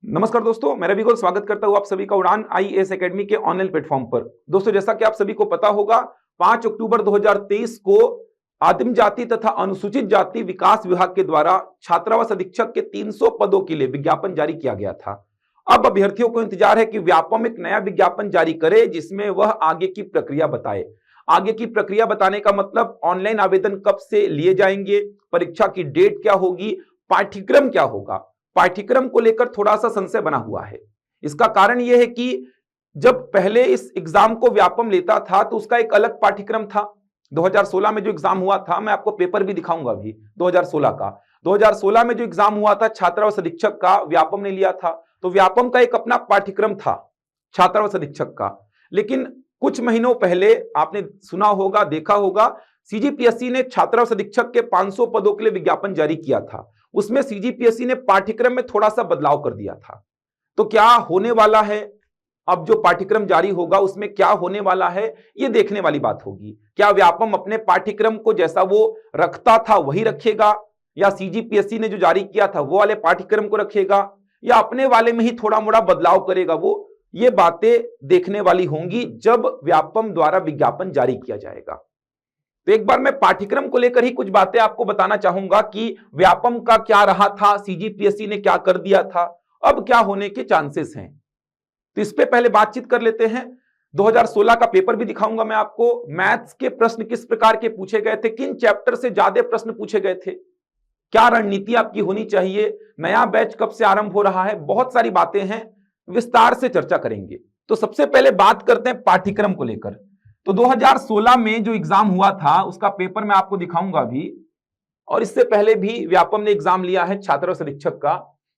नमस्कार दोस्तों, मैं रवि गौर स्वागत करता हूं आप सभी का उड़ान आईएएस एकेडमी के ऑनलाइन प्लेटफॉर्म पर। दोस्तों, जैसा कि आप सभी को पता होगा, 5 अक्टूबर 2023 को आदिम जाति तथा अनुसूचित जाति विकास विभाग के द्वारा छात्रावास अधीक्षक के 300 पदों के लिए विज्ञापन जारी किया गया था। अब अभ्यर्थियों को इंतजार है कि व्यापम एक नया विज्ञापन जारी करे जिसमें वह आगे की प्रक्रिया बताए। आगे की प्रक्रिया बताने का मतलब ऑनलाइन आवेदन कब से लिए जाएंगे, परीक्षा की डेट क्या होगी, पाठ्यक्रम क्या होगा। पाठ्यक्रम को लेकर थोड़ा सा संशय बना हुआ है। इसका कारण यह है कि जब पहले इस एग्जाम को व्यापम लेता था तो उसका एक अलग पाठ्यक्रम था। 2016 में जो एग्जाम हुआ था, मैं आपको पेपर भी दिखाऊंगा अभी 2016 का। 2016 में जो एग्जाम हुआ था छात्रावास अधीक्षक का, व्यापम ने लिया था, तो व्यापम का एक अपना पाठ्यक्रम था छात्रावास अधीक्षक का। लेकिन कुछ महीनों पहले आपने सुना होगा, देखा होगा, सीजीपीएससी ने छात्रावास अधीक्षक के 500 पदों के लिए विज्ञापन जारी किया था। उसमें सीजीपीएससी ने पाठ्यक्रम में थोड़ा सा बदलाव कर दिया था। तो क्या होने वाला है, अब जो पाठ्यक्रम जारी होगा उसमें क्या होने वाला है, यह देखने वाली बात होगी। क्या व्यापम अपने पाठ्यक्रम को जैसा वो रखता था वही रखेगा, या सीजीपीएससी ने जो जारी किया था वो वाले पाठ्यक्रम को रखेगा, या अपने वाले में ही थोड़ा मोड़ा बदलाव करेगा। ये बातें देखने वाली होंगी जब व्यापम द्वारा विज्ञापन जारी किया जाएगा। तो एक बार मैं पाठ्यक्रम को लेकर ही कुछ बातें आपको बताना चाहूंगा कि व्यापम का क्या रहा था, सीजीपीएससी ने क्या कर दिया था, अब क्या होने के चांसेस हैं। तो इस पे पहले बातचीत कर लेते हैं। 2016 का पेपर भी दिखाऊंगा मैं आपको। मैथ्स के प्रश्न किस प्रकार के पूछे गए थे, किन चैप्टर से ज्यादा प्रश्न पूछे गए थे, क्या रणनीति आपकी होनी चाहिए, नया बैच कब से आरंभ हो रहा है, बहुत सारी बातें हैं, विस्तार से चर्चा करेंगे। तो सबसे पहले बात करते हैं पाठ्यक्रम को लेकर। तो 2016 में जो एग्जाम हुआ था उसका पेपर मैं आपको दिखाऊंगा अभी, और इससे पहले भी व्यापम ने एग्जाम लिया है छात्रावास अधीक्षक का।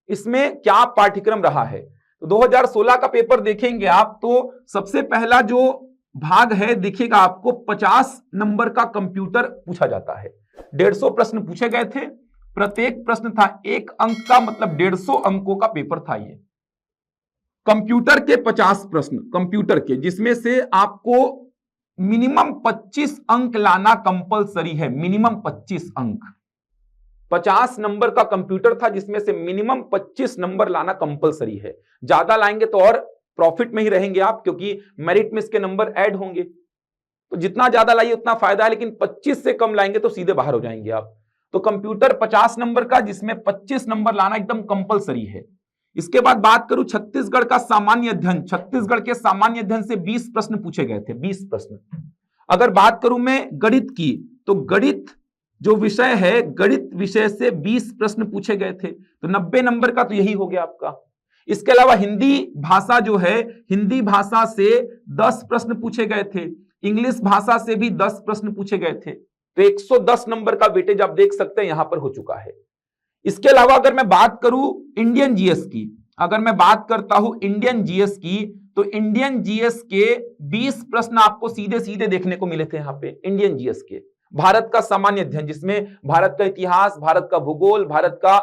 इसमें क्या पाठ्यक्रम रहा है, तो 2016 का पेपर देखेंगे आप तो सबसे पहला जो भाग है देखिएगा आपको, 50 नंबर का कंप्यूटर पूछा जाता है। 150 प्रश्न पूछे गए थे, प्रत्येक प्रश्न था 1 अंक का, मतलब 150 अंकों का पेपर था ये। कंप्यूटर के 50 प्रश्न, कंप्यूटर के, जिसमें से आपको मिनिमम 25 अंक लाना कंपलसरी है। मिनिमम 25 अंक, 50 नंबर का कंप्यूटर था जिसमें से मिनिमम 25 नंबर लाना कंपलसरी है। ज्यादा लाएंगे तो और प्रॉफिट में ही रहेंगे आप, क्योंकि मेरिट में इसके नंबर ऐड होंगे। तो जितना ज्यादा लाइए उतना फायदा है, लेकिन 25 से कम लाएंगे तो सीधे बाहर हो जाएंगे आप। तो कंप्यूटर 50 नंबर का, जिसमें 25 नंबर लाना एकदम कंपलसरी है। इसके बाद बात करूं छत्तीसगढ़ का सामान्य अध्ययन। छत्तीसगढ़ के सामान्य अध्ययन से 20 प्रश्न पूछे गए थे, 20 प्रश्न। अगर बात करूं मैं गणित की, तो गणित जो विषय है, गणित विषय से 20 प्रश्न पूछे गए थे, तो 90 नंबर का तो यही हो गया आपका। इसके अलावा हिंदी भाषा जो है, हिंदी भाषा से 10 प्रश्न पूछे गए थे, इंग्लिश भाषा से भी 10 प्रश्न पूछे गए थे। तो 110 नंबर का वेटेज आप देख सकते हैं यहां पर हो चुका है। इसके अलावा अगर मैं बात करूं इंडियन जीएस की, अगर मैं बात करता हूं इंडियन जीएस की, तो इंडियन जीएस के 20 प्रश्न आपको सीधे सीधे देखने को मिले थे यहां पे। इंडियन जीएस के भारत का सामान्य अध्ययन, जिसमें भारत का इतिहास, भारत का भूगोल, भारत का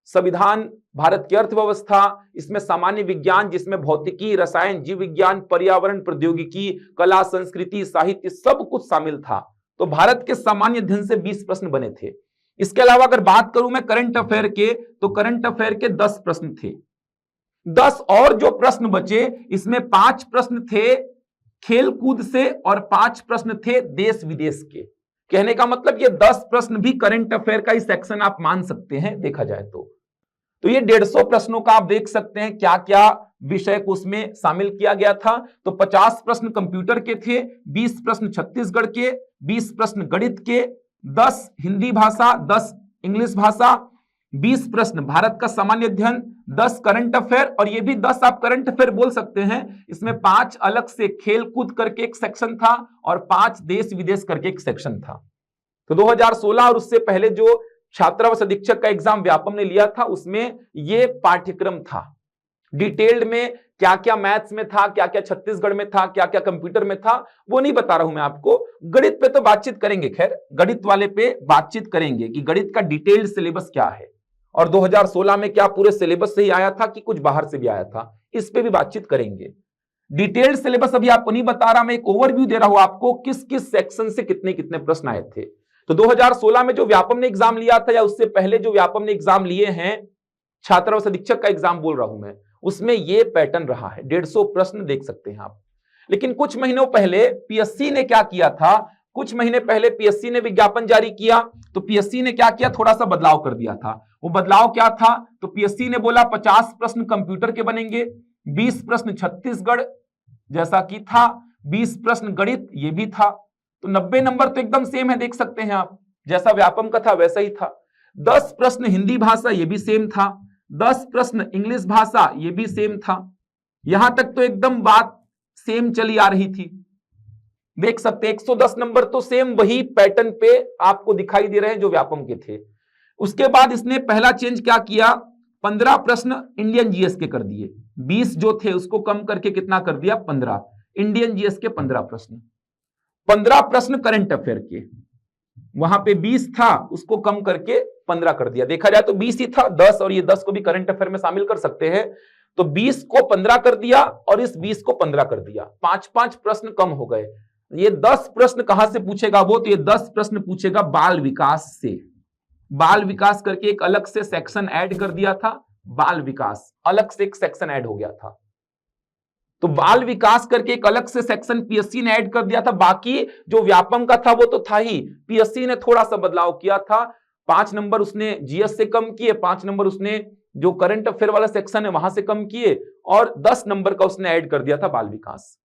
संविधान, भारत की अर्थव्यवस्था, इसमें सामान्य विज्ञान जिसमें भौतिकी, रसायन, जीव विज्ञान, पर्यावरण, प्रौद्योगिकी, कला, संस्कृति, साहित्य, सब कुछ शामिल था। तो भारत के सामान्य अध्ययन से 20 प्रश्न बने थे। इसके अलावा अगर बात करूं मैं करंट अफेयर के, तो करंट अफेयर के 10 प्रश्न थे। 10 और जो प्रश्न बचे, इसमें 5 प्रश्न थे खेल कूद से और 5 प्रश्न थे देश विदेश के। कहने का मतलब ये 10 प्रश्न भी करंट अफेयर का ही सेक्शन आप मान सकते हैं, देखा जाए तो ये 150 प्रश्नों का आप देख सकते हैं क्या क्या विषय को उसमें शामिल किया गया था। तो 50 प्रश्न कंप्यूटर के थे, 20 प्रश्न छत्तीसगढ़ के, 20 प्रश्न गणित के, 10 हिंदी भाषा, 10 इंग्लिश भाषा, 20 प्रश्न भारत का सामान्य अध्ययन, 10 करंट अफेयर, और ये भी 10 आप करंट अफेयर बोल सकते हैं। इसमें 5 अलग से खेल कूद करके एक सेक्शन था और 5 देश विदेश करके एक सेक्शन था। तो 2016 और उससे पहले जो छात्रावास अधीक्षक का एग्जाम व्यापम ने लिया था, उसमें ये पाठ्यक्रम था। डिटेल्ड में क्या क्या मैथ्स में था, क्या क्या छत्तीसगढ़ में था, क्या क्या कंप्यूटर में था, वो नहीं बता रहा हूं मैं आपको। गणित पे तो बातचीत करेंगे, खैर गणित वाले पे बातचीत करेंगे कि गणित का डिटेल्ड सिलेबस क्या है, और 2016 में क्या पूरे सिलेबस से ही आया था कि कुछ बाहर से भी आया था, इस पे भी बातचीत करेंगे। डिटेल्ड सिलेबस अभी आपको नहीं बता रहा, मैं एक ओवरव्यू दे रहा हूं आपको किस किस सेक्शन से कितने कितने प्रश्न आए थे। तो 2016 में जो व्यापम ने एग्जाम लिया था, या उससे पहले जो व्यापम ने एग्जाम लिए हैं, छात्रावास अधीक्षक का एग्जाम बोल रहा हूं मैं, उसमें ये पैटर्न रहा है। 150 प्रश्न देख सकते हैं आप। लेकिन कुछ महीनों पहले पीएससी ने क्या किया था, कुछ महीने पहले पीएससी ने विज्ञापन जारी किया, तो पीएससी ने क्या किया, थोड़ा सा बदलाव कर दिया था। वो बदलाव क्या था, तो पीएससी ने बोला 50 प्रश्न कंप्यूटर के बनेंगे, 20 प्रश्न छत्तीसगढ़ जैसा कि था, 20 प्रश्न गणित ये भी था। तो 90 नंबर तो एकदम सेम है, देख सकते हैं आप, जैसा व्यापम का था वैसा ही था। 10 प्रश्न हिंदी भाषा ये भी सेम था, 10 प्रश्न इंग्लिश भाषा ये भी सेम था। यहां तक तो एकदम बात सेम चली आ रही थी, देख सकते हैं 110 नंबर तो सेम वही पैटर्न पे आपको दिखाई दे रहे हैं जो व्यापम के थे। उसके बाद इसने पहला चेंज क्या किया, 15 प्रश्न इंडियन जीएस के कर दिए, 20 जो थे उसको कम करके कितना कर दिया, 15। इंडियन जीएस के 15 प्रश्न, 15 प्रश्न करंट अफेयर के, वहां पे 20 था उसको कम करके 15 कर दिया। देखा जाए तो 20 ही था, 10 और ये 10 को भी करंट अफेयर में शामिल कर सकते हैं। तो 20 को 15 कर दिया और इस 20 को 15 कर दिया, 5-5 प्रश्न कम हो गए। ये 10 प्रश्न कहां से पूछेगा वो, तो ये 10 प्रश्न पूछेगा बाल विकास से। बाल विकास करके एक अलग से सेक्शन ऐड कर दिया था, बाल विकास अलग से एक सेक्शन ऐड हो गया था। तो बाल विकास करके एक अलग से सेक्शन पीएससी ने ऐड कर दिया था। बाकी जो व्यापम का था वो तो था ही, पीएससी ने थोड़ा सा बदलाव किया था। 5 नंबर उसने जीएस से कम किए, 5 नंबर उसने जो करंट अफेयर वाला सेक्शन है वहां से कम किए, और 10 नंबर का उसने ऐड कर दिया था बाल विकास।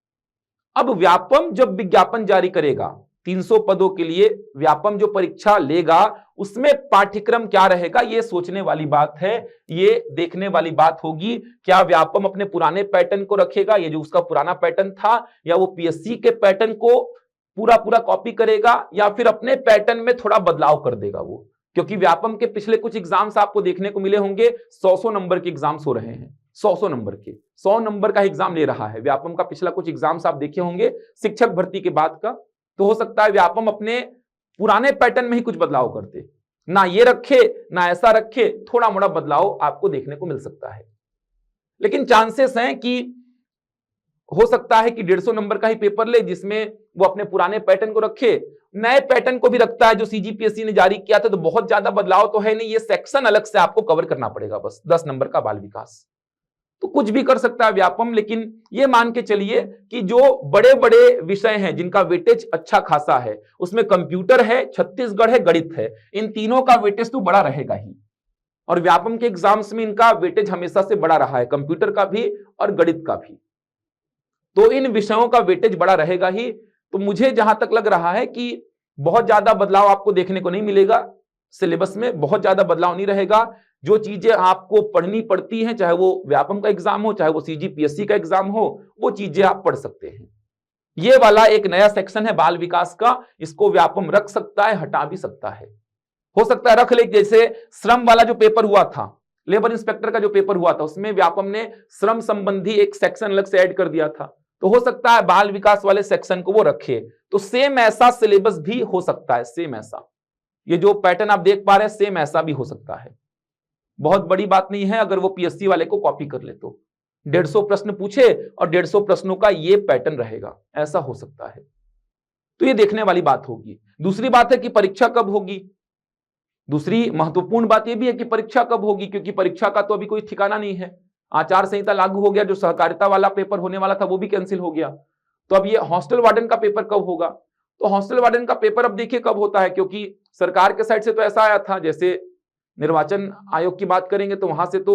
अब व्यापम जब विज्ञापन जारी करेगा 300 पदों के लिए, व्यापम जो परीक्षा लेगा उसमें पाठ्यक्रम क्या रहेगा, ये सोचने वाली बात है, ये देखने वाली बात होगी। क्या व्यापम अपने पुराने पैटर्न को रखेगा, ये जो उसका पुराना पैटर्न था, या वो पीएससी के पैटर्न को पूरा पूरा कॉपी करेगा, या फिर अपने पैटर्न में थोड़ा बदलाव कर देगा वो। क्योंकि व्यापम के पिछले कुछ एग्जाम्स आपको देखने को मिले होंगे, 100 नंबर के एग्जाम्स हो रहे हैं, 100 नंबर के, 100 नंबर का एग्जाम ले रहा है व्यापम का। पिछला कुछ एग्जाम्स आप देखे होंगे शिक्षक भर्ती के बाद का, तो हो सकता है व्यापम अपने पुराने पैटर्न में ही कुछ बदलाव करते, ना ये रखे ना ऐसा रखे, थोड़ा मोड़ा बदलाव आपको देखने को मिल सकता है। लेकिन चांसेस हैं कि हो सकता है कि 150 नंबर का ही पेपर ले जिसमें वो अपने पुराने पैटर्न को रखे, नए पैटर्न को भी रखता है जो सीजीपीएससी ने जारी किया था। तो बहुत ज्यादा बदलाव तो है नहीं, ये सेक्शन अलग से आपको कवर करना पड़ेगा बस, 10 नंबर का बाल विकास। तो कुछ भी कर सकता है व्यापम, लेकिन ये मान के चलिए कि जो बड़े बड़े विषय हैं जिनका वेटेज अच्छा खासा है, उसमें कंप्यूटर है, छत्तीसगढ़ है, गणित है, इन तीनों का वेटेज तो बड़ा रहेगा ही। और व्यापम के एग्जाम्स में इनका वेटेज हमेशा से बड़ा रहा है, कंप्यूटर का भी और गणित का भी। तो इन विषयों का वेटेज बड़ा रहेगा ही। तो मुझे जहां तक लग रहा है कि बहुत ज्यादा बदलाव आपको देखने को नहीं मिलेगा, सिलेबस में बहुत ज्यादा बदलाव नहीं रहेगा। जो चीजें आपको पढ़नी पड़ती हैं, चाहे वो व्यापम का एग्जाम हो, चाहे वो सीजीपीएससी का एग्जाम हो, वो चीजें आप पढ़ सकते हैं। ये वाला एक नया सेक्शन है बाल विकास का, इसको व्यापम रख सकता है, हटा भी सकता है, हो सकता है रख ले। जैसे श्रम वाला जो पेपर हुआ था, लेबर इंस्पेक्टर का जो पेपर हुआ था, उसमें व्यापम ने श्रम संबंधी एक सेक्शन अलग से ऐड कर दिया था, तो हो सकता है बाल विकास वाले सेक्शन को वो रखे। तो सेम ऐसा सिलेबस भी हो सकता है, सेम ऐसा, ये जो पैटर्न आप देख पा रहे हैं सेम ऐसा भी हो सकता है। बहुत बड़ी बात नहीं है अगर वो पीएससी वाले को कॉपी कर ले तो। 150 प्रश्न पूछे और 150 प्रश्नों का ये पैटर्न रहेगा, ऐसा हो सकता है। तो ये देखने वाली बात होगी। दूसरी बात है कि परीक्षा कब होगी। दूसरी महत्वपूर्ण बात यह भी है कि परीक्षा कब होगी, क्योंकि परीक्षा का तो अभी कोई ठिकाना नहीं है। आचार संहिता लागू हो गया, जो सहकारिता वाला पेपर होने वाला था वो भी कैंसिल हो गया। तो अब ये हॉस्टल वार्डन का पेपर कब होगा, तो हॉस्टल वार्डन का पेपर अब देखिए कब होता है, क्योंकि सरकार के साइड से तो ऐसा आया था, जैसे निर्वाचन आयोग की बात करेंगे तो वहां से तो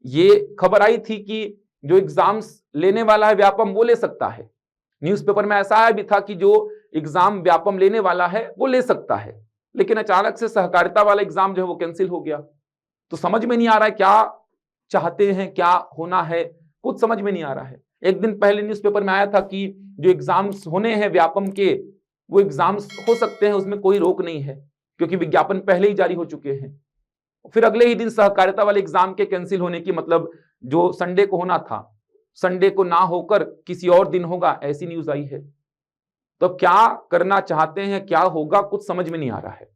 ये खबर आई थी कि जो एग्जाम्स लेने वाला है व्यापम वो ले सकता है। न्यूज़पेपर में ऐसा आया भी था कि जो एग्जाम व्यापम लेने वाला है वो ले सकता है, लेकिन अचानक से सहकारिता वाला एग्जाम जो है वो कैंसिल हो गया। तो समझ में नहीं आ रहा है क्या चाहते हैं, क्या होना है, कुछ समझ में नहीं आ रहा है। एक दिन पहले न्यूज़पेपर में आया था कि जो एग्जाम्स होने हैं व्यापम के वो एग्जाम्स हो सकते हैं, उसमें कोई रोक नहीं है, क्योंकि विज्ञापन पहले ही जारी हो चुके हैं। फिर अगले ही दिन सहकारिता वाले एग्जाम के कैंसिल होने की, मतलब जो संडे को होना था संडे को ना होकर किसी और दिन होगा, ऐसी न्यूज आई है। तो क्या करना चाहते हैं, क्या होगा, कुछ समझ में नहीं आ रहा है।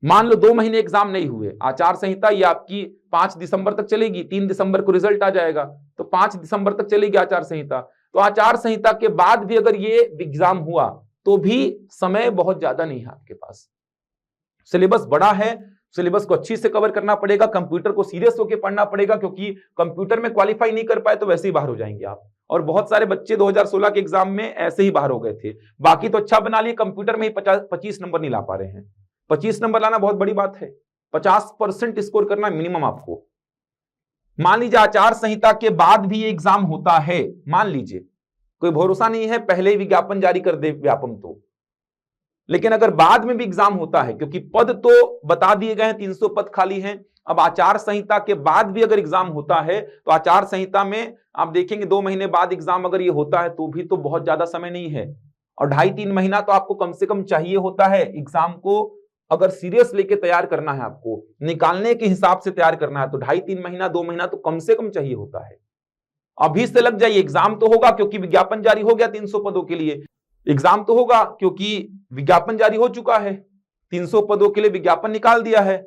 मान लो 2 महीने एग्जाम नहीं हुए, आचार संहिता ये आपकी 5 दिसंबर तक चलेगी, 3 दिसंबर को रिजल्ट आ जाएगा, तो 5 दिसंबर तक चलेगी आचार संहिता। तो आचार संहिता के बाद भी अगर ये एग्जाम हुआ तो भी समय बहुत ज्यादा नहीं है आपके पास, सिलेबस बड़ा है, सिलेबस को अच्छी से कवर करना पड़ेगा, कंप्यूटर को सीरियस होकर पढ़ना पड़ेगा, क्योंकि कंप्यूटर में क्वालिफाई नहीं कर पाए तो वैसे ही बाहर हो जाएंगे आप। और बहुत सारे बच्चे 2016 के एग्जाम में ऐसे ही बाहर हो गए थे। बाकी तो अच्छा बना लिए, कंप्यूटर में ही 25 नंबर नहीं ला पा रहे हैं। 25 नंबर लाना बहुत बड़ी बात है। 50% स्कोर करना मिनिमम आपको। मान लीजिए आचार संहिता के बाद भी ये एग्जाम होता है, मान लीजिए, कोई भरोसा नहीं है, पहले ही विज्ञापन जारी कर दे व्यापम तो, लेकिन अगर बाद में भी एग्जाम होता है, क्योंकि पद तो बता दिए गए हैं, 300 पद खाली हैं, अब आचार संहिता के बाद भी अगर एग्जाम होता है तो आचार संहिता में आप देखेंगे 2 महीने बाद एग्जाम अगर ये होता है तो भी तो बहुत ज्यादा समय नहीं है, और 2.5-3 महीना तो आपको कम से कम चाहिए होता है एग्जाम को। अगर सीरियस लेके तैयार करना है, आपको निकालने के हिसाब से तैयार करना है, तो 2.5-3 महीना 2 महीना तो कम से कम चाहिए होता है। अभी से लग जाइए, एग्जाम तो होगा क्योंकि विज्ञापन जारी हो गया 300 पदों के लिए, एग्जाम तो होगा क्योंकि विज्ञापन जारी हो चुका है, 300 पदों के लिए विज्ञापन निकाल दिया है,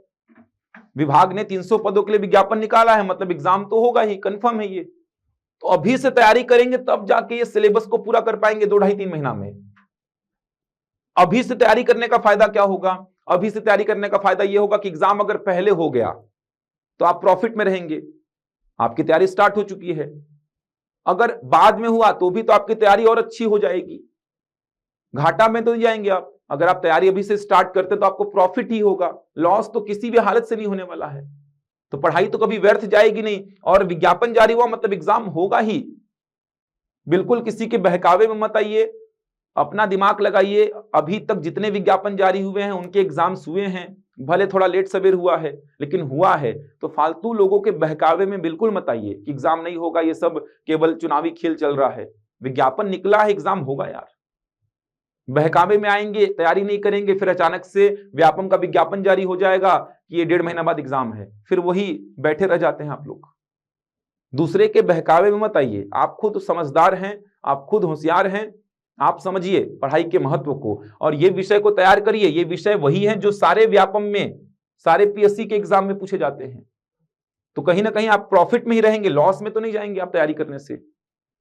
विभाग ने 300 पदों के लिए विज्ञापन निकाला है, मतलब एग्जाम तो होगा ही, कंफर्म है ये। तो अभी से तैयारी करेंगे तब जाके ये सिलेबस को पूरा कर पाएंगे 2-2.5-3 महीना में। अभी से तैयारी करने का फायदा क्या होगा? अभी से तैयारी करने का फायदा यह होगा कि एग्जाम अगर पहले हो गया तो आप प्रॉफिट में रहेंगे, आपकी तैयारी स्टार्ट हो चुकी है। अगर बाद में हुआ तो भी तो आपकी तैयारी और अच्छी हो जाएगी, घाटा में तो नहीं जाएंगे आप। अगर आप तैयारी अभी से स्टार्ट करते तो आपको प्रॉफिट ही होगा, लॉस तो किसी भी हालत से नहीं होने वाला है। तो पढ़ाई तो कभी व्यर्थ जाएगी नहीं, और विज्ञापन जारी हुआ मतलब एग्जाम होगा ही। बिल्कुल किसी के बहकावे में मत आइए, अपना दिमाग लगाइए। अभी तक जितने विज्ञापन जारी हुए हैं उनके एग्जाम्स हुए हैं, भले थोड़ा लेट सवेर हुआ है लेकिन हुआ है। तो फालतू लोगों के बहकावे में बिल्कुल मत आइए कि एग्जाम नहीं होगा, ये सब केवल चुनावी खेल चल रहा है। विज्ञापन निकला है, एग्जाम होगा यार। बहकावे में आएंगे, तैयारी नहीं करेंगे, फिर अचानक से व्यापम का विज्ञापन जारी हो जाएगा कि ये 1.5 महीना बाद एग्जाम है, फिर वही बैठे रह जाते हैं आप लोग। दूसरे के बहकावे में मत आइए, आप खुद समझदार हैं, आप खुद होशियार हैं, आप समझिए पढ़ाई के महत्व को और ये विषय को तैयार करिए। ये विषय वही है जो सारे व्यापम में, सारे पीएससी के एग्जाम में पूछे जाते हैं। तो कहीं ना कहीं आप प्रॉफिट में ही रहेंगे, लॉस में तो नहीं जाएंगे आप तैयारी करने से।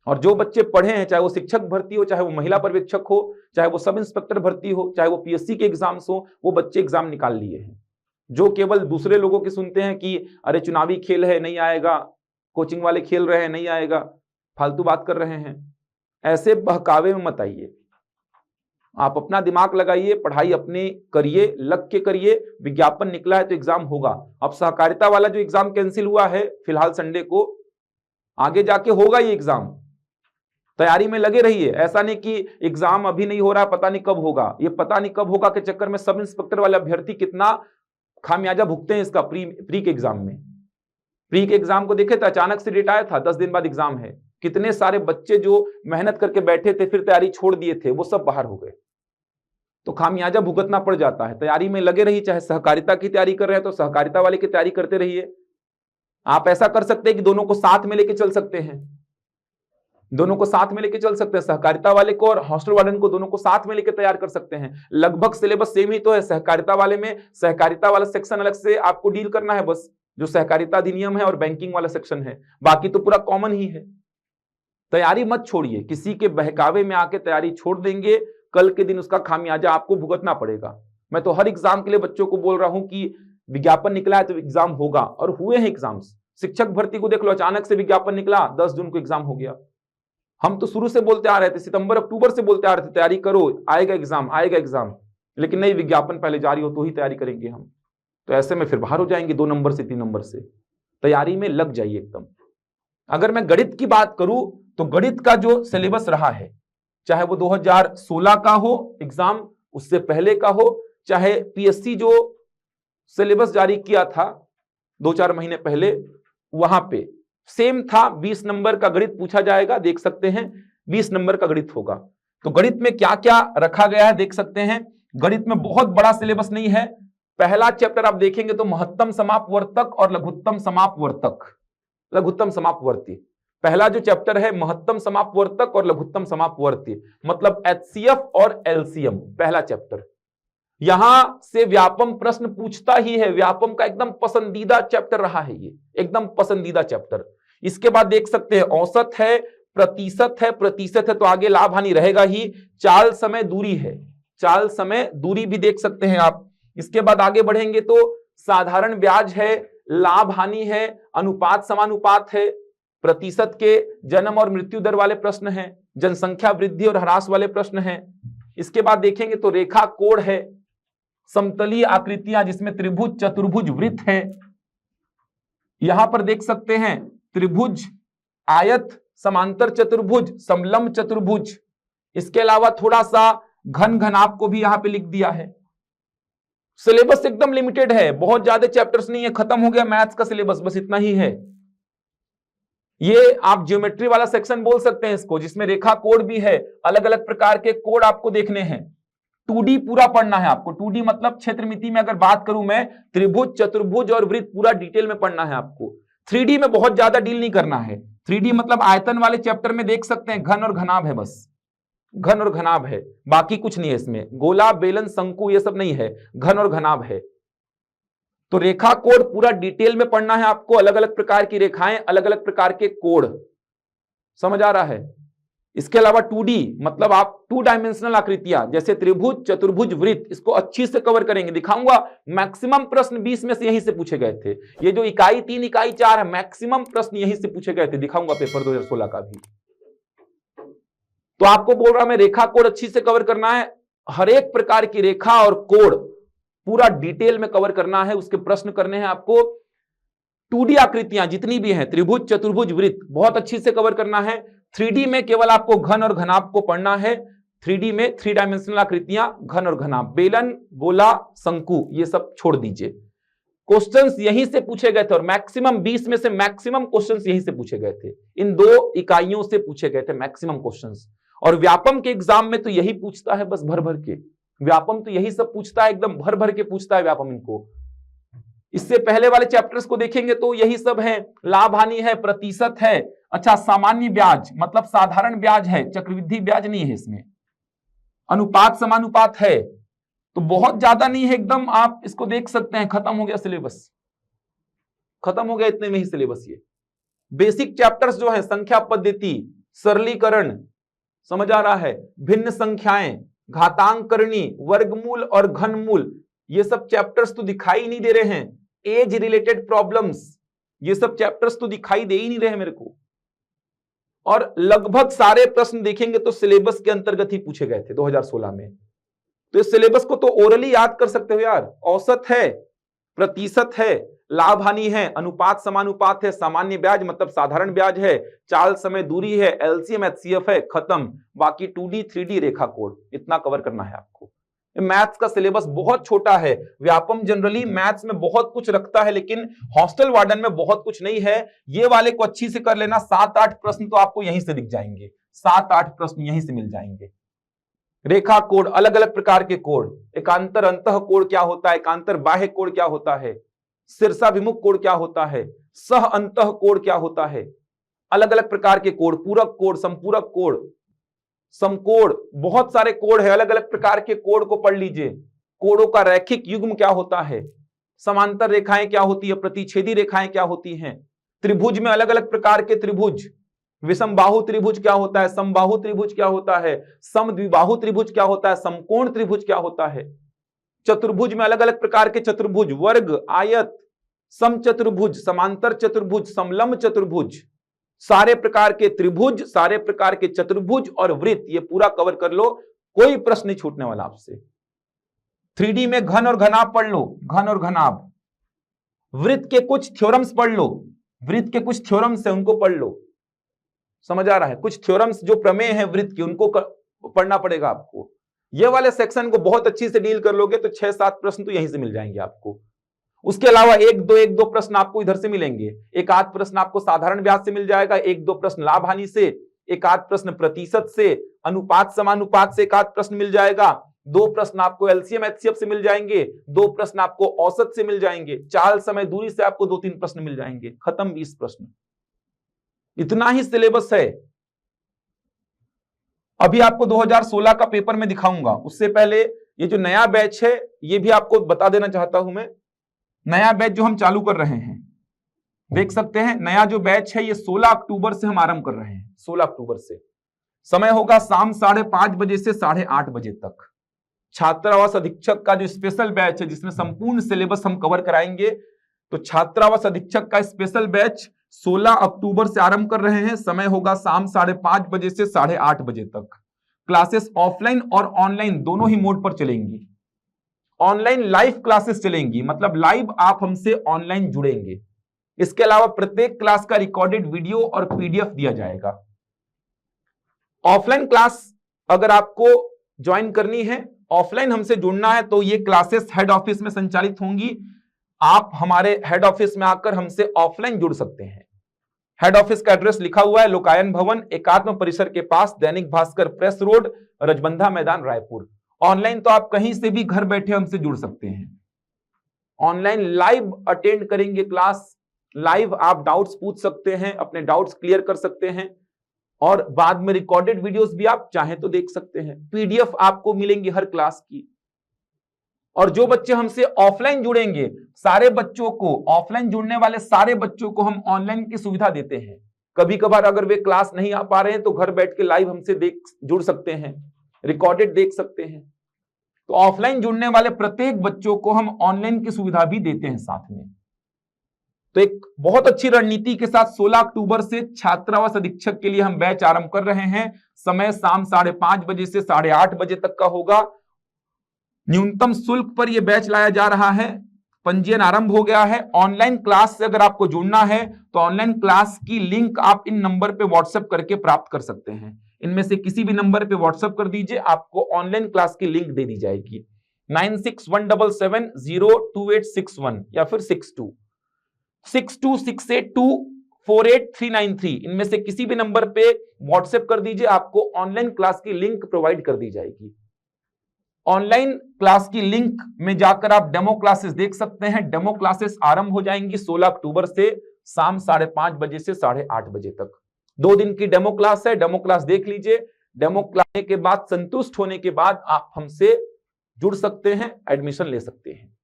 और जो बच्चे पढ़े हैं, चाहे वो शिक्षक भर्ती हो, चाहे वो महिला पर्यवेक्षक हो, चाहे वो सब इंस्पेक्टर भर्ती हो, चाहे वो पीएससी के एग्जाम्स हो, वो बच्चे एग्जाम निकाल लिए हैं। जो केवल दूसरे लोगों की सुनते हैं कि अरे चुनावी खेल है नहीं आएगा, कोचिंग वाले खेल रहे हैं नहीं आएगा, फालतू बात कर रहे हैं, ऐसे बहकावे में मत आइए। आप अपना दिमाग लगाइए, पढ़ाई अपनी करिए, लग के करिए। विज्ञापन निकला है तो एग्जाम होगा। अब सहकारिता वाला जो एग्जाम कैंसिल हुआ है फिलहाल संडे को, आगे जाके होगा ये एग्जाम। तैयारी में लगे रहिए। ऐसा नहीं कि एग्जाम अभी नहीं हो रहा, पता नहीं कब होगा। ये पता नहीं कब होगा के चक्कर में सब इंस्पेक्टर वाले अभ्यर्थी कितना खामियाजा भुगते हैं इसका प्री के एग्जाम में। प्री के एग्जाम को देखे तो अचानक से डेट आया था, 10 दिन बाद एग्जाम है। कितने सारे बच्चे जो मेहनत करके बैठे थे फिर तैयारी छोड़ दिए थे, वो सब बाहर हो गए। तो खामियाजा भुगतना पड़ जाता है। तैयारी में लगे रहिए, चाहे सहकारिता की तैयारी कर रहे हैं तो सहकारिता वाले की तैयारी करते रहिए। आप ऐसा कर सकते हैं कि दोनों को साथ में लेके चल सकते हैं, दोनों को साथ में लेके चल सकते हैं। सहकारिता वाले को और हॉस्टल वार्डन को दोनों को साथ में लेके तैयार कर सकते हैं। लगभग सिलेबस सेम ही तो है। सहकारिता वाले में सहकारिता वाला सेक्शन अलग से आपको डील करना है, बस जो सहकारिता अधिनियम है, और बैंकिंग वाला सेक्शन है, बाकी तो पूरा कॉमन ही है। तैयारी मत छोड़िए, किसी के बहकावे में आके तैयारी छोड़ देंगे, कल के दिन उसका खामियाजा आपको भुगतना पड़ेगा। मैं तो हर एग्जाम के लिए बच्चों को बोल रहा हूं कि विज्ञापन निकला है तो एग्जाम होगा, और हुए हैं एग्जाम्स। शिक्षक भर्ती को देख लो, अचानक से विज्ञापन निकला, 10 जून को एग्जाम हो गया। हम तो शुरू से बोलते आ रहे थे, सितंबर अक्टूबर से बोलते आ रहे थे तैयारी करो, आएगा एग्जाम आएगा एग्जाम, लेकिन नहीं, विज्ञापन पहले जारी हो तो ही तैयारी करेंगे हम। तो ऐसे में फिर बाहर हो जाएंगे 2 नंबर से 3 नंबर से। तैयारी में लग जाइए एकदम। अगर मैं गणित की बात करूं तो गणित का जो सिलेबस रहा है, चाहे वो 2016 का हो एग्जाम, उससे पहले का हो, चाहे पीएससी जो सिलेबस जारी किया था 2-4 महीने पहले, वहां पे सेम था। 20 नंबर का गणित पूछा जाएगा, देख सकते हैं 20 नंबर का गणित होगा। तो गणित में क्या क्या रखा गया है देख सकते हैं। गणित में बहुत बड़ा सिलेबस नहीं है। पहला चैप्टर आप देखेंगे तो महत्तम समापवर्तक और लघुत्तम समापवर्तक, लघुत्तम समापवर्ती। पहला जो चैप्टर है महत्तम समापवर्तक और लघुत्तम समापवर्ती, मतलब एचसीएफ और एलसीएम, पहला चैप्टर। यहां से व्यापम प्रश्न पूछता ही है, व्यापम का एकदम पसंदीदा चैप्टर रहा है ये, एकदम पसंदीदा चैप्टर। इसके बाद देख सकते हैं औसत है, प्रतिशत है, प्रतिशत है तो आगे लाभ हानि रहेगा ही। चाल समय दूरी है, चाल समय दूरी भी देख सकते हैं आप। इसके बाद आगे बढ़ेंगे तो साधारण ब्याज है, लाभ हानि है, अनुपात समानुपात है, प्रतिशत के जन्म और मृत्यु दर वाले प्रश्न हैं, जनसंख्या वृद्धि और ह्रास वाले प्रश्न हैं। इसके बाद देखेंगे तो रेखा कोण है, समतलीय आकृतियां जिसमें त्रिभुज, चतुर्भुज, वृत्त है। यहां पर देख सकते हैं त्रिभुज, आयत, समांतर चतुर्भुज, समलंब चतुर्भुज। इसके अलावा थोड़ा सा घन घनाभ को भी यहां पे लिख दिया है। सिलेबस एकदम लिमिटेड है, बहुत ज्यादा चैप्टर्स नहीं है, खत्म हो गया मैथ्स का सिलेबस, बस इतना ही है। ये आप ज्योमेट्री वाला सेक्शन बोल सकते हैं इसको, जिसमें रेखा कोड भी है, अलग अलग प्रकार के कोड आपको देखने हैं। 2D पूरा पढ़ना है आपको, 2D मतलब क्षेत्रमिति में अगर बात करूं मैं, त्रिभुज, चतुर्भुज और वृत्त पूरा डिटेल में पढ़ना है आपको। 3D में बहुत ज्यादा डील नहीं करना है। 3D मतलब आयतन वाले चैप्टर में देख सकते हैं घन और घनाभ है, बस घन और घनाभ है, बाकी कुछ नहीं है इसमें। गोला, बेलन, शंकु ये सब नहीं है, घन और घनाभ है। तो रेखा कोड पूरा डिटेल में पढ़ना है आपको, अलग अलग प्रकार की रेखाएं, अलग अलग प्रकार के कोड, समझ आ रहा है। इसके अलावा 2D मतलब आप 2 डायमेंशनल आकृतियां जैसे त्रिभुज, चतुर्भुज, वृत्त, इसको अच्छी से कवर करेंगे। दिखाऊंगा मैक्सिमम प्रश्न 20 में से यहीं से पूछे गए थे। ये जो इकाई 3, इकाई 4 है, मैक्सिमम प्रश्न यहीं से पूछे गए थे। दिखाऊंगा पेपर 2016 का भी। तो आपको बोल रहा मैं, रेखा कोड अच्छी से कवर करना है, हर एक प्रकार की रेखा और कोड पूरा डिटेल में कवर करना है। उसके प्रश्न करने हैं आपको। 2D आकृतियां जितनी भी हैं, त्रिभुज, चतुर्भुज, वृत्त, बहुत अच्छी से कवर करना है। 3D में केवल आपको घन और घनाभ को पढ़ना है। 3D में 3 डायमेंशनल आकृतियां, घन और घनाभ, बेलन, गोला, शंकु, ये सब छोड़ दीजिए। क्वेश्चंस यहीं से पूछे गए थे और मैक्सिमम 20 में से मैक्सिमम क्वेश्चंस यहीं से पूछे गए थे। इन 2 इकाइयों से पूछे गए थे मैक्सिमम क्वेश्चंस। और व्यापम के एग्जाम में तो यही पूछता है, बस भर भर के। व्यापम तो यही सब पूछता है, एकदम भर भर के पूछता है व्यापम इनको। इससे पहले वाले चैप्टर्स को देखेंगे तो यही सब है, लाभ हानि है, प्रतिशत है, अच्छा सामान्य ब्याज मतलब साधारण ब्याज है, चक्रवृद्धि ब्याज नहीं है इसमें, अनुपात समानुपात है। तो बहुत ज्यादा नहीं है एकदम, आप इसको देख सकते हैं। खत्म हो गया सिलेबस, खत्म हो गया इतने में ही सिलेबस। ये बेसिक चैप्टर्स जो है, संख्या पद्धति, सरलीकरण, समझ आ रहा है, भिन्न संख्याएं, घातांकरणी, वर्गमूल और घनमूल, ये सब चैप्टर्स तो दिखाई नहीं दे रहे हैं। एज रिलेटेड प्रॉब्लम्स, ये सब चैप्टर्स तो दिखाई दे ही नहीं रहे मेरे को। और लगभग सारे प्रश्न देखेंगे तो सिलेबस के अंतर्गत ही पूछे गए थे 2016 में। तो इस सिलेबस को तो ओरली याद कर सकते हो यार। औसत है, प्रतिशत है, लाभ हानि है, अनुपात समानुपात है, सामान्य ब्याज मतलब साधारण ब्याज है, चाल समय दूरी है, एलसीएम एचसीएफ है, खत्म। बाकी 2D 3D रेखा कोड, इतना कवर करना है आपको। मैथ्स का सिलेबस बहुत छोटा है। व्यापम जनरली मैथ्स में बहुत कुछ रखता है, लेकिन हॉस्टल वार्डन में बहुत कुछ नहीं है। ये वाले को अच्छी से कर लेना। 7-8 प्रश्न तो आपको यहीं से दिख जाएंगे, 7-8 प्रश्न यहीं से मिल जाएंगे। रेखा कोड, अलग अलग प्रकार के कोड, एकांतर अंतः कोड क्या होता है, एकांतर बाह्य कोड क्या होता है, शीर्षाभिमुख कोड क्या होता है, सह अंतः कोड क्या होता है, अलग अलग प्रकार के कोड, पूरक कोड, संपूरक कोड, समकोड, बहुत सारे कोड है। अलग अलग प्रकार के कोड को पढ़ लीजिए। कोडों का रैखिक युग्म क्या होता है, समांतर रेखाएं क्या होती है, प्रतिच्छेदी रेखाएं क्या होती हैं, त्रिभुज में अलग अलग प्रकार के त्रिभुज, विषमबाहु त्रिभुज क्या होता है, समबाहु त्रिभुज क्या होता है, समद्विबाहु त्रिभुज क्या होता है, समकोण त्रिभुज क्या होता है, चतुर्भुज में अलग अलग प्रकार के चतुर्भुज, वर्ग, आयत, समचतुर्भुज, समांतर चतुर्भुज, समलंब चतुर्भुज, सारे प्रकार के त्रिभुज, सारे प्रकार के चतुर्भुज और वृत्त, ये पूरा कवर कर लो, कोई प्रश्न नहीं छूटने वाला आपसे। 3D में घन और घनाभ पढ़ लो, घन और घनाभ, वृत्त के कुछ थ्योरम्स पढ़ लो, वृत्त के कुछ थ्योरम्स है उनको पढ़ लो, समझ आ रहा है। कुछ थ्योरम्स जो प्रमेय है वृत्त की, उनको पढ़ना पड़ेगा आपको। ये वाले सेक्शन को बहुत अच्छी से डील कर लोगे तो 6-7 प्रश्न तो यहीं से मिल जाएंगे आपको। उसके अलावा 1-2 प्रश्न आपको इधर से मिलेंगे। एक आध प्रश्न आपको साधारण ब्याज से मिल जाएगा, 1-2 प्रश्न लाभ हानि से, एक आध प्रश्न प्रतिशत से, अनुपात समानुपात से एक आध प्रश्न मिल जाएगा, 2 प्रश्न आपको एलसीएम एचसीएफ से मिल जाएंगे, 2 प्रश्न आपको औसत से मिल जाएंगे, चाल समय दूरी से आपको 2-3 प्रश्न मिल जाएंगे, खत्म 20 प्रश्न। इतना ही सिलेबस है। अभी आपको 2016 का पेपर में दिखाऊंगा, उससे पहले ये जो नया बैच है ये भी आपको बता देना चाहता हूं मैं। नया बैच जो हम चालू कर रहे हैं, देख सकते हैं, नया जो बैच है ये 16 अक्टूबर से हम आरंभ कर रहे हैं। 16 अक्टूबर से समय होगा शाम 5:30 बजे से 8:30 बजे तक। छात्रावास अधीक्षक का जो स्पेशल बैच है जिसमें संपूर्ण सिलेबस हम कवर कराएंगे, तो छात्रावास अधीक्षक का स्पेशल बैच 16 अक्टूबर से आरंभ कर रहे हैं। समय होगा शाम 5:30 बजे से 8:30 बजे तक। क्लासेस ऑफलाइन और ऑनलाइन दोनों ही मोड पर चलेंगी। ऑनलाइन लाइव क्लासेस चलेंगी, मतलब लाइव आप हमसे ऑनलाइन जुड़ेंगे। इसके अलावा प्रत्येक क्लास का रिकॉर्डेड वीडियो और पीडीएफ दिया जाएगा। ऑफलाइन क्लास अगर आपको ज्वाइन करनी है, ऑफलाइन हमसे जुड़ना है, तो ये क्लासेस हेड ऑफिस में संचालित होंगी। आप हमारे हेड ऑफिस में आकर हमसे ऑफलाइन जुड़ सकते हैं। हेड ऑफिस का एड्रेस लिखा हुआ है लोकायन भवन, एकात्म परिसर के पास, दैनिक भास्कर प्रेस रोड, रजबंधा मैदान, रायपुर। ऑनलाइन तो आप कहीं से भी घर बैठे हमसे जुड़ सकते हैं। ऑनलाइन लाइव अटेंड करेंगे क्लास, लाइव आप डाउट्स पूछ सकते हैं, अपने डाउट्स क्लियर कर सकते हैं, और बाद में रिकॉर्डेड वीडियोस भी आप चाहें तो देख सकते हैं। पीडीएफ आपको मिलेंगी हर क्लास की। और जो बच्चे हमसे ऑफलाइन जुड़ेंगे, सारे बच्चों को, ऑफलाइन जुड़ने वाले सारे बच्चों को हम ऑनलाइन की सुविधा देते हैं। कभी कभार अगर वे क्लास नहीं आ पा रहे हैं तो घर बैठ के लाइव हमसे जुड़ सकते हैं, रिकॉर्डेड देख सकते हैं। तो ऑफलाइन जुड़ने वाले प्रत्येक बच्चों को हम ऑनलाइन की सुविधा भी देते हैं साथ में। तो एक बहुत अच्छी रणनीति के साथ 16 अक्टूबर से छात्रावास अधीक्षक के लिए हम बैच आरंभ कर रहे हैं। समय शाम 5:30 बजे से 8:30 बजे तक का होगा। न्यूनतम शुल्क पर यह बैच लाया जा रहा है। पंजीयन आरंभ हो गया है। ऑनलाइन क्लास से अगर आपको जुड़ना है तो ऑनलाइन क्लास की लिंक आप इन नंबर पे व्हाट्सएप करके प्राप्त कर सकते हैं। इनमें से किसी भी नंबर पे व्हाट्सएप कर दीजिए, आपको ऑनलाइन क्लास की लिंक दे दी जाएगी। 9617702861 या फिर 6268248393, इनमें से किसी भी नंबर पे व्हाट्सएप कर दीजिए, आपको ऑनलाइन क्लास की लिंक प्रोवाइड कर दी जाएगी। ऑनलाइन क्लास की लिंक में जाकर आप डेमो क्लासेस देख सकते हैं। डेमो क्लासेस आरंभ हो जाएंगी 16 अक्टूबर से शाम 5:30 बजे से 8:30 बजे तक। 2 दिन की डेमो क्लास है। डेमो क्लास देख लीजिए। डेमो क्लास के बाद संतुष्ट होने के बाद आप हमसे जुड़ सकते हैं, एडमिशन ले सकते हैं।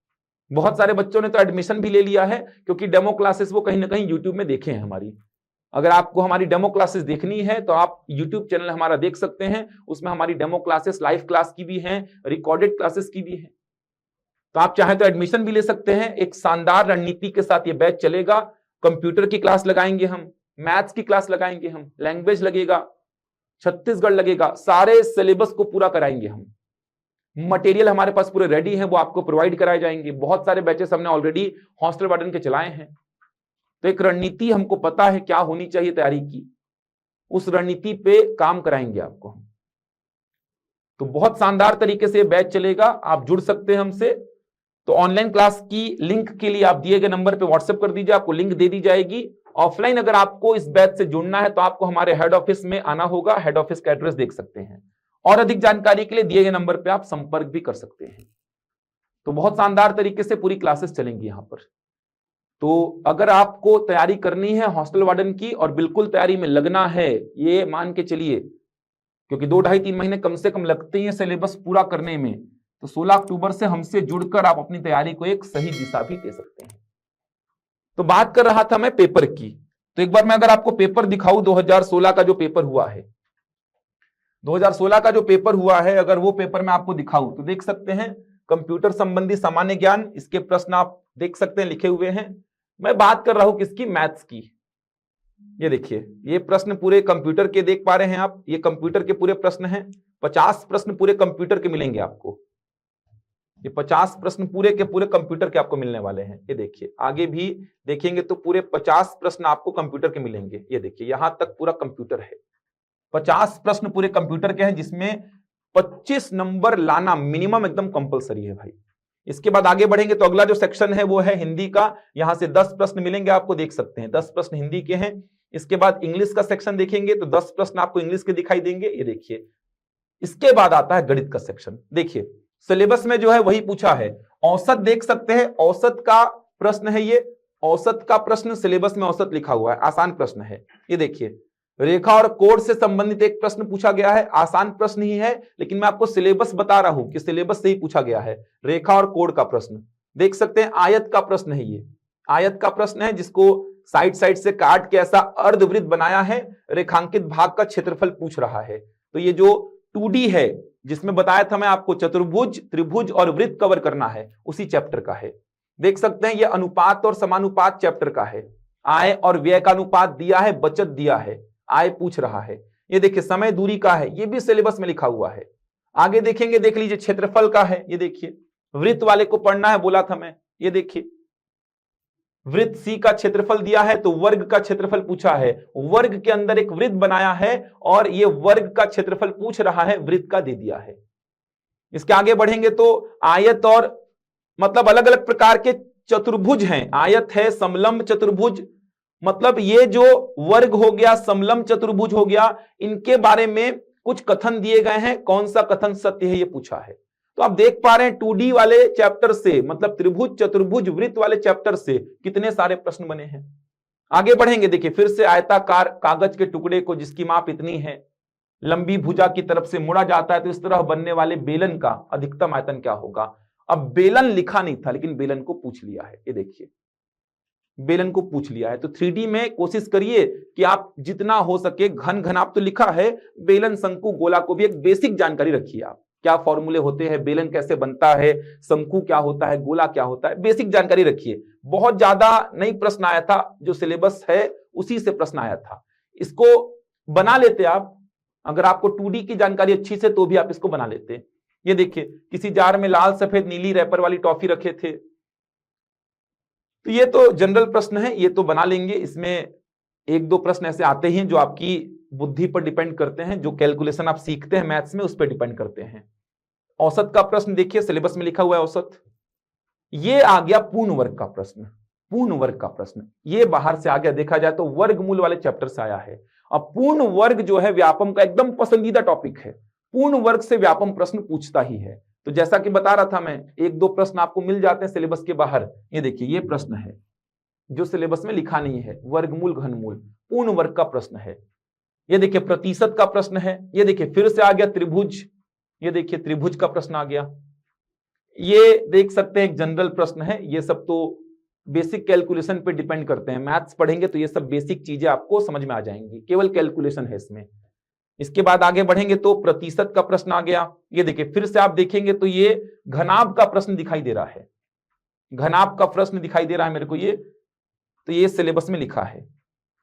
बहुत सारे बच्चों ने तो एडमिशन भी ले लिया है, क्योंकि डेमो क्लासेस वो कहीं ना कहीं यूट्यूब में देखे हैं हमारी। अगर आपको हमारी डेमो क्लासेस देखनी है तो आप यूट्यूब चैनल हमारा देख सकते हैं। उसमें हमारी डेमो क्लासेस लाइव क्लास की भी हैं, रिकॉर्डेड क्लासेस की भी हैं। तो आप चाहें तो एडमिशन भी ले सकते हैं। एक शानदार रणनीति के साथ ये बैच चलेगा। कंप्यूटर की क्लास लगाएंगे हम, मैथ्स की क्लास लगाएंगे हम, लैंग्वेज लगेगा, छत्तीसगढ़ लगेगा, सारे सिलेबस को पूरा कराएंगे हम। मटेरियल हमारे पास पूरे रेडी है, वो आपको प्रोवाइड कराए जाएंगे। बहुत सारे बैचेस हमने ऑलरेडी हॉस्टल वार्डन के चलाए हैं। तो एक रणनीति हमको पता है क्या होनी चाहिए तैयारी की, उस रणनीति पे काम कराएंगे आपको। तो बहुत शानदार तरीके से बैच चलेगा, आप जुड़ सकते हैं हमसे। तो ऑनलाइन क्लास की लिंक के लिए आप दिए गए नंबर पे व्हाट्सएप कर दीजिए, आपको लिंक दे दी जाएगी। ऑफलाइन अगर आपको इस बैच से जुड़ना है तो आपको हमारे हेड ऑफिस में आना होगा। हेड ऑफिस का एड्रेस देख सकते हैं, और अधिक जानकारी के लिए दिए गए नंबर पे आप संपर्क भी कर सकते हैं। तो बहुत शानदार तरीके से पूरी क्लासेस चलेंगी यहां पर। तो अगर आपको तैयारी करनी है हॉस्टल वार्डन की और बिल्कुल तैयारी में लगना है, ये मान के चलिए, क्योंकि 2 ढाई 3 महीने कम से कम लगते हैं सिलेबस पूरा करने में, तो 16 अक्टूबर से हमसे जुड़कर आप अपनी तैयारी को एक सही दिशा भी दे सकते हैं। तो बात कर रहा था मैं पेपर की, तो एक बार मैं अगर आपको पेपर दिखाऊं 2016 का जो पेपर हुआ है, 2016 का जो पेपर हुआ है, अगर वो पेपर मैं आपको दिखाऊं तो देख सकते हैं कंप्यूटर संबंधी सामान्य ज्ञान, इसके प्रश्न आप देख सकते हैं लिखे हुए हैं। मैं बात कर रहा हूं किसकी, मैथ्स की। ये देखिए, ये प्रश्न पूरे कंप्यूटर के देख पा रहे हैं आप, ये कंप्यूटर के पूरे प्रश्न हैं। 50 प्रश्न पूरे कंप्यूटर के मिलेंगे आपको। ये 50 प्रश्न पूरे के पूरे कंप्यूटर के आपको मिलने वाले हैं। ये देखिए, आगे भी देखेंगे तो पूरे 50 प्रश्न आपको कंप्यूटर के मिलेंगे। ये देखिए, यहां तक पूरा कंप्यूटर है। 50 प्रश्न पूरे कंप्यूटर के हैं, जिसमें 25 नंबर लाना मिनिमम एकदम कंपलसरी है भाई। इसके बाद आगे बढ़ेंगे तो अगला जो सेक्शन है वो है हिंदी का। यहां से 10 प्रश्न मिलेंगे आपको, देख सकते हैं 10 प्रश्न हिंदी के हैं। इसके बाद इंग्लिश का सेक्शन देखेंगे तो 10 प्रश्न आपको इंग्लिश के दिखाई देंगे। ये देखिए, इसके बाद आता है गणित का सेक्शन। देखिए, सिलेबस में जो है वही पूछा है। औसत देख सकते हैं, औसत का प्रश्न है ये। औसत का प्रश्न सिलेबस में औसत लिखा हुआ है, आसान प्रश्न है। ये देखिए, रेखा और कोण से संबंधित एक प्रश्न पूछा गया है, आसान प्रश्न ही है, लेकिन मैं आपको सिलेबस बता रहा हूं कि सिलेबस से ही पूछा गया है। रेखा और कोण का प्रश्न देख सकते हैं। आयत का प्रश्न है, ये आयत का प्रश्न है, जिसको साइड साइड से काट के ऐसा अर्धवृत्त बनाया है, रेखांकित भाग का क्षेत्रफल पूछ रहा है। तो ये जो 2D है, जिसमें बताया था मैं आपको चतुर्भुज, त्रिभुज और वृत्त कवर करना है, उसी चैप्टर का है। देख सकते हैं ये अनुपात और समानुपात चैप्टर का है। आय और व्यय का अनुपात दिया है, बचत दिया है, आय पूछ रहा है। ये देखिए समय दूरी का है, ये भी सिलेबस में लिखा हुआ है। आगे देखेंगे, देख लीजिए क्षेत्रफल का है, ये देखिए वृत्त वाले को पढ़ना है बोला था मैं। ये देखिए वृत्त सी का क्षेत्रफल दिया है तो वर्ग का क्षेत्रफल पूछा है, वर्ग के अंदर एक वृत्त बनाया है और ये वर्ग का क्षेत्रफल पूछ रहा है, वृत्त का दे दिया है। इसके आगे बढ़ेंगे तो आयत और मतलब अलग अलग प्रकार के चतुर्भुज हैं, आयत है, समलंब चतुर्भुज, मतलब ये जो वर्ग हो गया, समलंब चतुर्भुज हो गया, इनके बारे में कुछ कथन दिए गए हैं, कौन सा कथन सत्य है ये पूछा है। तो आप देख पा रहे हैं 2D वाले चैप्टर से, मतलब त्रिभुज चतुर्भुज वृत्त वाले चैप्टर से कितने सारे प्रश्न बने हैं। आगे बढ़ेंगे, देखिए फिर से आयताकार कागज के टुकड़े को जिसकी माप इतनी है, लंबी भुजा की तरफ से मुड़ा जाता है तो इस तरह बनने वाले बेलन का अधिकतम आयतन क्या होगा। अब बेलन लिखा नहीं था लेकिन बेलन को पूछ लिया है, ये देखिए बेलन को पूछ लिया है। तो 3D में कोशिश करिए कि आप जितना हो सके घन घनाप तो लिखा है, बेलन शंकु गोला को भी एक बेसिक जानकारी रखिए आप, क्या फॉर्मूले होते हैं, बेलन कैसे बनता है, शंकु क्या होता है, गोला क्या होता है, बेसिक जानकारी रखिए। बहुत ज्यादा नहीं प्रश्न आया था, जो सिलेबस है उसी से प्रश्न आया था, इसको बना लेते आप। अगर आपको 2D की जानकारी अच्छी से तो भी आप इसको बना लेते। ये देखिए किसी जार में लाल सफेद नीली रैपर वाली टॉफी रखे थे, तो ये तो जनरल प्रश्न है, ये तो बना लेंगे। इसमें 1-2 प्रश्न ऐसे आते हैं जो आपकी बुद्धि पर डिपेंड करते हैं, जो कैलकुलेशन आप सीखते हैं मैथ्स में उस पर डिपेंड करते हैं। औसत का प्रश्न देखिए सिलेबस में लिखा हुआ है औसत, ये आ गया पूर्ण वर्ग का प्रश्न, पूर्ण वर्ग का प्रश्न ये बाहर से आ गया। देखा जाए तो वर्गमूल वाले चैप्टर से आया है। अब पूर्ण वर्ग जो है व्यापम का एकदम पसंदीदा टॉपिक है, पूर्ण वर्ग से व्यापम प्रश्न पूछता ही है। तो जैसा कि बता रहा था मैं, 1-2 प्रश्न आपको मिल जाते हैं सिलेबस के बाहर। ये देखिए ये प्रश्न है जो सिलेबस में लिखा नहीं है, वर्गमूल घनमूल पूर्ण वर्ग का प्रश्न है। ये देखिए प्रतिशत का प्रश्न है। ये देखिए फिर से आ गया त्रिभुज, ये देखिए त्रिभुज का प्रश्न आ गया। ये देख सकते हैं एक जनरल प्रश्न है। ये सब तो बेसिक कैलकुलेशन पे डिपेंड करते हैं, मैथ्स पढ़ेंगे तो ये सब बेसिक चीजें आपको समझ में आ जाएंगी, केवल कैलकुलेशन है इसमें। इसके बाद आगे बढ़ेंगे तो प्रतिशत का प्रश्न आ गया। ये देखिए फिर से आप देखेंगे तो ये घनाभ का प्रश्न दिखाई दे रहा है, घनाभ का प्रश्न दिखाई दे रहा है मेरे को ये, तो ये सिलेबस में लिखा है।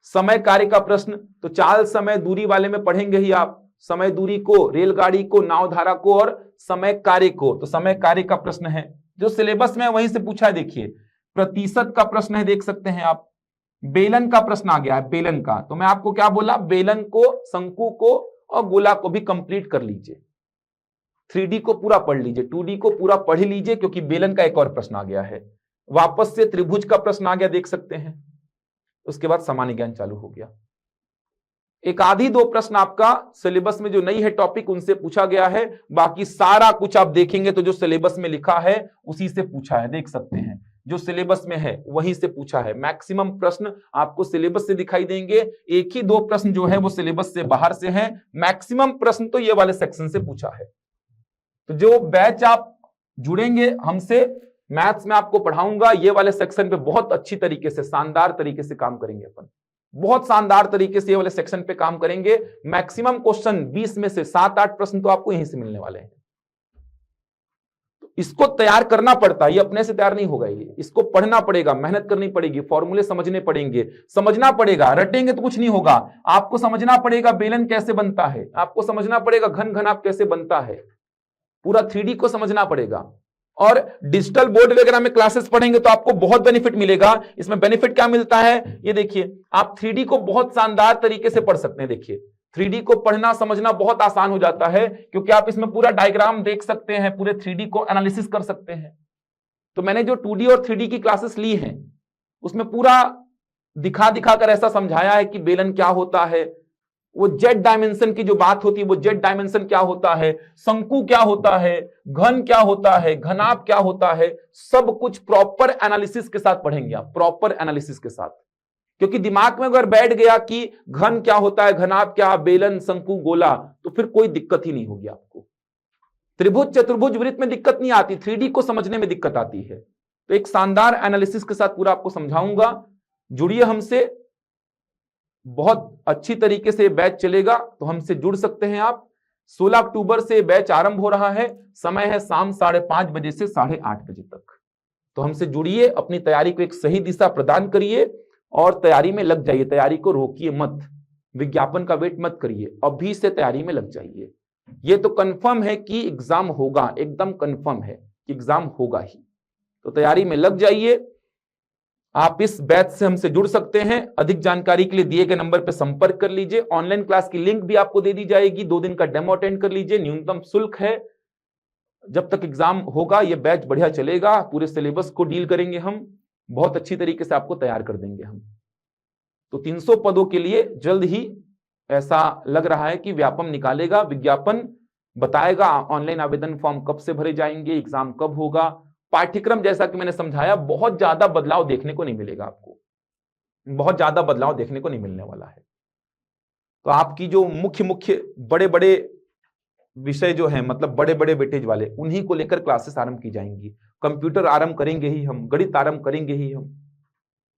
समय कार्य का प्रश्न तो चाल समय दूरी वाले में पढ़ेंगे ही आप, समय दूरी को, रेलगाड़ी को, नावधारा को और समय कार्य को। तो समय कार्य का प्रश्न है जो सिलेबस में वहीं से पूछा है। देखिए प्रतिशत का प्रश्न है, देख सकते हैं आप। बेलन का प्रश्न आ गया है, बेलन का तो मैं आपको क्या बोला, बेलन को, शंकु को और गोला को भी कंप्लीट कर लीजिए। 3D को पूरा पढ़ लीजिए, 2D को पूरा पढ़ लीजिए, क्योंकि बेलन का एक और प्रश्न आ गया है। वापस से त्रिभुज का प्रश्न आ गया, देख सकते हैं। उसके बाद सामान्य ज्ञान चालू हो गया। एक आधी 2 प्रश्न आपका सिलेबस में जो नहीं है टॉपिक उनसे पूछा गया है, बाकी सारा कुछ आप देखेंगे तो जो सिलेबस में लिखा है उसी से पूछा है, देख सकते हैं जो सिलेबस में है वहीं से पूछा है। मैक्सिमम प्रश्न आपको सिलेबस से दिखाई देंगे, 1 ही 2 प्रश्न जो है वो सिलेबस से बाहर से हैं। मैक्सिमम प्रश्न तो ये वाले सेक्शन से पूछा है। तो जो बैच आप जुड़ेंगे हमसे, मैथ्स में आपको पढ़ाऊंगा, ये वाले सेक्शन पे बहुत अच्छी तरीके से, शानदार तरीके से काम करेंगे अपन, बहुत शानदार तरीके से ये वाले सेक्शन पे काम करेंगे। मैक्सिमम क्वेश्चन 20 में से 7-8 प्रश्न तो आपको यहीं से मिलने वाले हैं। इसको तैयार करना पड़ता है, ये अपने से तैयार नहीं होगा, ये इसको पढ़ना पड़ेगा, मेहनत करनी पड़ेगी, फॉर्मूले समझने पड़ेंगे, समझना पड़ेगा। रटेंगे तो कुछ नहीं होगा, आपको समझना पड़ेगा बेलन कैसे बनता है, आपको समझना पड़ेगा घन घनाभ कैसे बनता है, पूरा 3D को समझना पड़ेगा। और डिजिटल बोर्ड वगैरह में क्लासेस पढ़ेंगे तो आपको बहुत बेनिफिट मिलेगा। इसमें बेनिफिट क्या मिलता है, ये देखिए आप 3D को बहुत शानदार तरीके से पढ़ सकते हैं। देखिए 3D को पढ़ना समझना बहुत आसान हो जाता है, क्योंकि आप इसमें पूरा डायग्राम देख सकते हैं, पूरे 3D को एनालिसिस कर सकते हैं। तो मैंने जो 2D और 3D की क्लासेस ली हैं उसमें पूरा दिखा दिखा कर ऐसा समझाया है कि बेलन क्या होता है, वो जेड डायमेंशन की जो बात होती है वो जेड डायमेंशन क्या होता है, शंकु क्या होता है, घन क्या होता है, घनाभ क्या होता है, सब कुछ प्रॉपर एनालिसिस के साथ पढ़ेंगे आप, प्रॉपर एनालिसिस के साथ। क्योंकि दिमाग में अगर बैठ गया कि घन क्या होता है, घनाभ क्या, बेलन, शंकु, गोला, तो फिर कोई दिक्कत ही नहीं होगी आपको। त्रिभुज चतुर्भुज वृत्त में दिक्कत नहीं आती, 3D को समझने में दिक्कत आती है। तो एक शानदार एनालिसिस के साथ पूरा आपको समझाऊंगा, जुड़िए हमसे, बहुत अच्छी तरीके से बैच चलेगा। तो हमसे जुड़ सकते हैं आप, 16 अक्टूबर से बैच आरंभ हो रहा है। समय है शाम 5:30 बजे से 8:30 बजे तक। तो हमसे जुड़िए, अपनी तैयारी को एक सही दिशा प्रदान करिए और तैयारी में लग जाइए। तैयारी को रोकिए मत, विज्ञापन का वेट मत करिए, अभी से तैयारी में लग जाइए। ये तो कंफर्म है कि एग्जाम होगा, एकदम कंफर्म है कि एग्जाम होगा ही। तो तैयारी में लग जाइए। आप इस बैच से हमसे जुड़ सकते हैं। अधिक जानकारी के लिए दिए गए नंबर पर संपर्क कर लीजिए। ऑनलाइन क्लास की लिंक भी आपको दे दी जाएगी। 2 दिन का डेमो अटेंड कर लीजिए, न्यूनतम शुल्क है। जब तक एग्जाम होगा ये बैच बढ़िया चलेगा। पूरे सिलेबस को डील करेंगे हम, बहुत अच्छी तरीके से आपको तैयार कर देंगे हम। तो 300 पदों के लिए जल्द ही ऐसा लग रहा है कि व्यापम निकालेगा, विज्ञापन बताएगा ऑनलाइन आवेदन फॉर्म कब से भरे जाएंगे, एग्जाम कब होगा। पाठ्यक्रम जैसा कि मैंने समझाया, बहुत ज्यादा बदलाव देखने को नहीं मिलेगा आपको, बहुत ज्यादा बदलाव देखने को नहीं मिलने वाला है। तो आपकी जो मुख्य बड़े बड़े विषय जो है, मतलब बड़े बड़े वेटेज वाले, उन्हीं को लेकर क्लासेस आरंभ की जाएंगी। कंप्यूटर आरंभ करेंगे ही हम, गणित आरंभ करेंगे ही हम,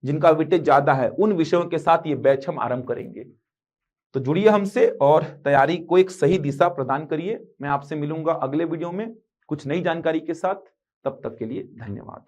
जिनका वेटेज ज्यादा है उन विषयों के साथ ये बैच हम आरंभ करेंगे। तो जुड़िए हमसे और तैयारी को एक सही दिशा प्रदान करिए। मैं आपसे मिलूंगा अगले वीडियो में कुछ नई जानकारी के साथ। तब तक के लिए धन्यवाद।